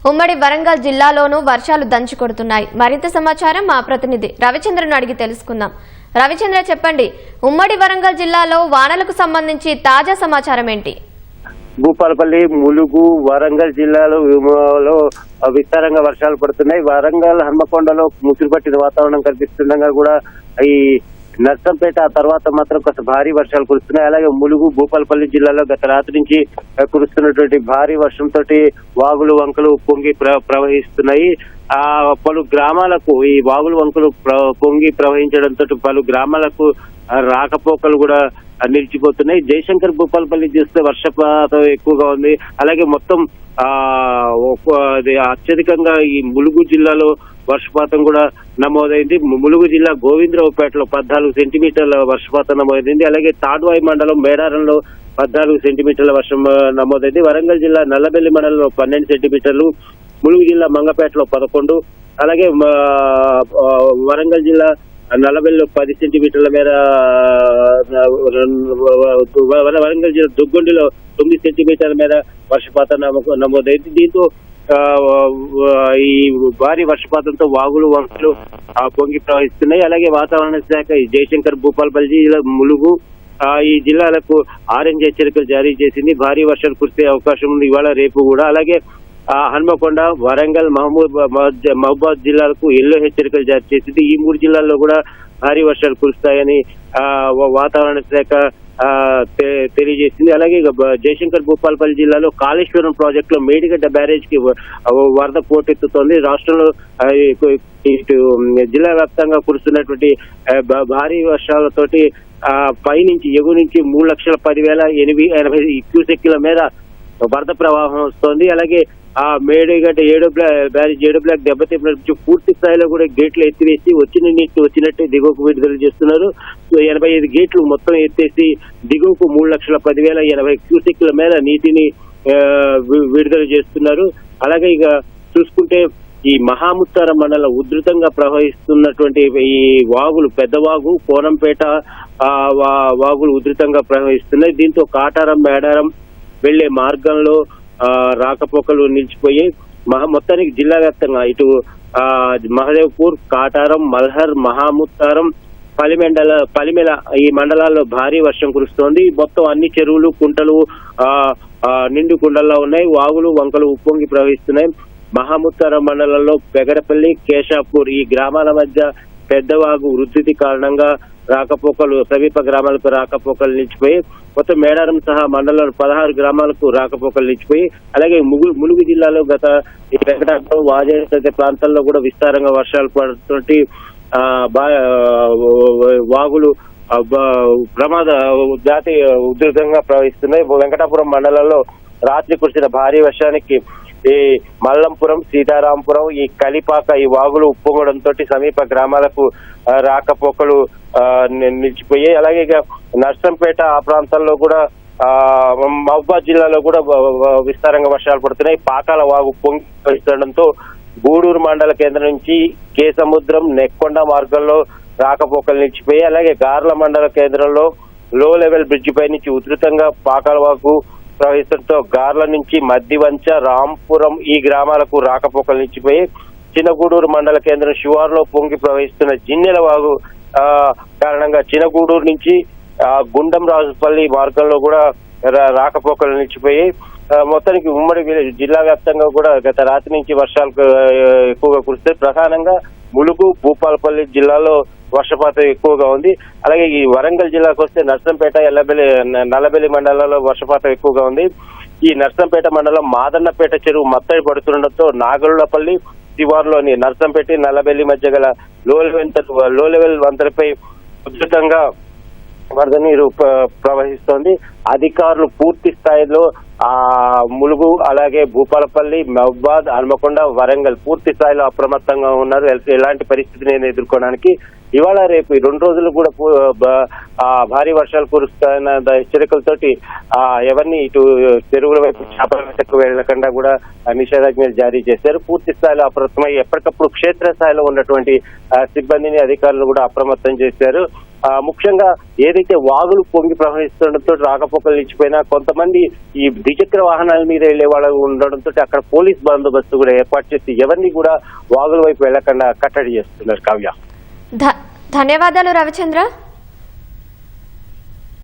ఉమ్మడి వరంగల్ జిల్లాలోనూ వర్షాలు దంచి కొడుతున్నాయి. మరింత సమాచారం మా ప్రతినిధి రవిచంద్రను అడిగి తెలుసుకుందాం. రవిచంద్ర, చెప్పండి, ఉమ్మడి వరంగల్ జిల్లాలో వానలకు సంబంధించి తాజా సమాచారం ఏంటి? భూపాలపల్లి, ములుగు, వరంగల్ జిల్లాలో విస్తారంగా వర్షాలు పడుతున్నాయి. వరంగల్, హన్మకొండలో ముసురుపట్టిన వాతావరణం కనిపిస్తుండగా కూడా ఈ నర్సంపేట ఆ తర్వాత మాత్రం కొంత భారీ వర్షాలు కురుస్తున్నాయి. అలాగే ములుగు, భూపాలపల్లి జిల్లాలో గత రాత్రి నుంచి కురుస్తున్నటువంటి భారీ వర్షంతో వాగులు, వంకలు పొంగి ప్రవహిస్తున్నాయి. ఆ పలు గ్రామాలకు ఈ వాగులు, వంకలు పొంగి ప్రవహించడంతో పలు గ్రామాలకు రాకపోకలు కూడా నిలిచిపోతున్నాయి. జయశంకర్, భూపాలపల్లి చూస్తే వర్షపాతం ఎక్కువగా ఉంది. అలాగే మొత్తం అత్యధికంగా ఈ ములుగు జిల్లాలో వర్షపాతం కూడా నమోదైంది. ములుగు జిల్లా గోవిందరావుపేటలో 14 సెంటీమీటర్ల వర్షపాతం నమోదైంది. అలాగే తాడ్వాయి మండలం మేడారంలో 14 సెంటీమీటర్ల వర్షం నమోదైంది. వరంగల్ జిల్లా నల్లబెల్లి మండలంలో 12 సెంటీమీటర్లు, ములుగు జిల్లా మంగపేటలో 11, అలాగే వరంగల్ జిల్లా నల్లబెల్లిలో 10 సెంటీమీటర్ల మేర, వరంగల్ జిల్లా దుగ్గొండిలో 9 సెంటీమీటర్ల మేర వర్షపాతం నమోదైంది. దీంతో ఈ భారీ వర్షపాతంతో వాగులు, వంకలు పొంగి ప్రవహిస్తున్నాయి. అలాగే వాతావరణ శాఖ జయశంకర్, భూపాలపల్లి జిల్లా, ములుగు ఈ జిల్లాలకు ఆరెంజ్ హెచ్చరికలు జారీ చేసింది. భారీ వర్షాలు కురిసే అవకాశం ఉంది ఇవాళ, రేపు కూడా. అలాగే హన్మకొండ, వరంగల్, మహబూబాద్ జిల్లాలకు ఎల్లో హెచ్చరికలు జారీ చేసింది. ఈ 3 జిల్లాల్లో కూడా భారీ వర్షాలు కురుస్తాయని వాతావరణ శాఖ తెలియజేసింది. అలాగే జయశంకర్, భూపాలపల్లి జిల్లాలో కాళేశ్వరం ప్రాజెక్టులో మేడిగడ్డ బ్యారేజ్ కి వరద పోటెత్తుతోంది. రాష్ట్రంలో ఇటు జిల్లా వ్యాప్తంగా కురుస్తున్నటువంటి భారీ వర్షాలతోటి పైనుంచి ఎగువ నుంచి 3,10,880 క్యూసెక్కుల మేర వరద ప్రవాహం వస్తోంది. అలాగే ఆ మేడిగడ్డ 7 బ్లాక్ దెబ్బతిన్న పూర్తి స్థాయిలో కూడా గేట్లు ఎత్తివేసి వచ్చిన నీటి వచ్చినట్టే దిగువకు విడుదల చేస్తున్నారు. 85 గేట్లు మొత్తం ఎత్తేసి దిగువకు 3,10,80 క్యూసెక్ల మేర నీటిని విడుదల చేస్తున్నారు. అలాగే ఇక చూసుకుంటే ఈ మహాముత్తార మండలం ఉధృతంగా ప్రవహిస్తున్నటువంటి ఈ వాగులు, పెద్దవాగు, కోనంపేట వాగులు ఉధృతంగా ప్రవహిస్తున్నాయి. దీంతో కాటారం, మేడారం వెళ్లే మార్గంలో రాకపోకలు నిలిచిపోయి మొత్తానికి జిల్లా వ్యాప్తంగా ఇటు మహదేవ్పూర్, కాటారం, మల్హర్, మహాముత్తారం, పలిమెల ఈ మండలాల్లో భారీ వర్షం కురుస్తోంది. మొత్తం అన్ని చెరువులు, కుంటలు నిండు కుండల్లో ఉన్నాయి. వాగులు, వంకలు ఉప్పొంగి ప్రవహిస్తున్నాయి. మహాముత్తారం మండలంలో పెగడపల్లి, కేశాపూర్ ఈ గ్రామాల మధ్య పెద్దవాగు ఉధృతి కారణంగా రాకపోకలు, సమీప గ్రామాలకు రాకపోకలు నిలిచిపోయి మొత్తం మేడారం సహా మండలం 16 గ్రామాలకు రాకపోకలు నిలిచిపోయి, అలాగే ములుగు జిల్లాలో గత ఈ వెంకటాపురం, వాజే ప్రాంతాల్లో కూడా విస్తారంగా వర్షాలు పడుతుంటే వాగులు జాతి ఉధృతంగా ప్రవహిస్తున్నాయి. వెంకటాపురం మండలంలో రాత్రి కురిసిన భారీ వర్షానికి ఈ మల్లంపురం, సీతారాంపురం, ఈ కలిపాక ఈ వాగులు ఉప్పొంగడంతో సమీప గ్రామాలకు రాకపోకలు నిలిచిపోయాయి. అలాగే ఇక నర్సంపేట ఆ ప్రాంతాల్లో కూడా మహబూబాద్ జిల్లాలో కూడా విస్తారంగా వర్షాలు పడుతున్నాయి. పాకాల వాగు పొంగి ప్రవహిస్తుండడంతో గూడూరు మండల కేంద్రం నుంచి కేసముద్రం, నెక్కొండ మార్గంలో రాకపోకలు నిలిచిపోయాయి. అలాగే గార్ల మండల కేంద్రంలో లో లెవెల్ బ్రిడ్జి పై నుంచి ఉధృతంగా పాకాల వాగు ప్రవహించడంతో గార్ల నుంచి మద్దివంచ, రాంపురం ఈ గ్రామాలకు రాకపోకలు నిలిచిపోయి చిన్నగూడూరు మండల కేంద్రం శివారులో పొంగి ప్రవహిస్తున్న జిన్నెల వాగు కారణంగా చిన్నగూడూరు నుంచి గుండం రాజుపల్లి మార్గంలో కూడా రాకపోకలు నిలిచిపోయి మొత్తానికి ఉమ్మడి జిల్లా వ్యాప్తంగా కూడా గత రాత్రి నుంచి వర్షాలు ఎక్కువగా కురుస్తాయి. ప్రధానంగా ములుగు, భూపాలపల్లి జిల్లాలో వర్షపాతం ఎక్కువగా ఉంది. అలాగే ఈ వరంగల్ జిల్లాకు వస్తే నర్సంపేట, నల్లబెల్లి మండలాల్లో వర్షపాతం ఎక్కువగా ఉంది. ఈ నర్సంపేట మండలం మాదన్నపేట చెరువు మత్తడి పడుతుండటంతో నాగరులపల్లి శివారులోని నర్సంపేట, నల్లబెల్లి మధ్య గల లో లెవెల్ వంతెనపై ఉధృతంగా వరద నీరు ప్రవహిస్తోంది. అధికారులు పూర్తి స్థాయిలో ములుగు, అలాగే భూపాలపల్లి, మహబూబాద్, హన్మకొండ, వరంగల్ పూర్తి స్థాయిలో అప్రమత్తంగా ఉన్నారు ఎలాంటి పరిస్థితిని ఎదుర్కోవడానికి. ఇవాళ రేపు ఈ 2 రోజులు కూడా భారీ వర్షాలు కురుస్తాయన్న హెచ్చరికలతోటి ఎవరిని ఇటు చెరువుల వైపు చేపల వేటకు వెళ్లకుండా కూడా నిషేధాజ్ఞలు జారీ చేశారు. పూర్తి స్థాయిలో అప్రమత్తమై ఎప్పటికప్పుడు క్షేత్రస్థాయిలో ఉన్నటువంటి సిబ్బందిని, అధికారులు కూడా అప్రమత్తం చేశారు. ముఖ్యంగా ఏదైతే వాగులు పొంగి ప్రవహిస్తుండటంతో రాకపోకలు నిలిచిపోయినా కొంతమంది ఈ ద్విచక్ర వాహనాల మీద వెళ్లే వాళ్ళు ఉండడంతో అక్కడ పోలీస్ బందోబస్తు కూడా ఏర్పాటు చేసి ఎవరిని కూడా వాగుల వైపు వెళ్లకుండా కట్టడి చేస్తున్నారు. కావ్య, ధన్యవాదాలు రవిచంద్ర.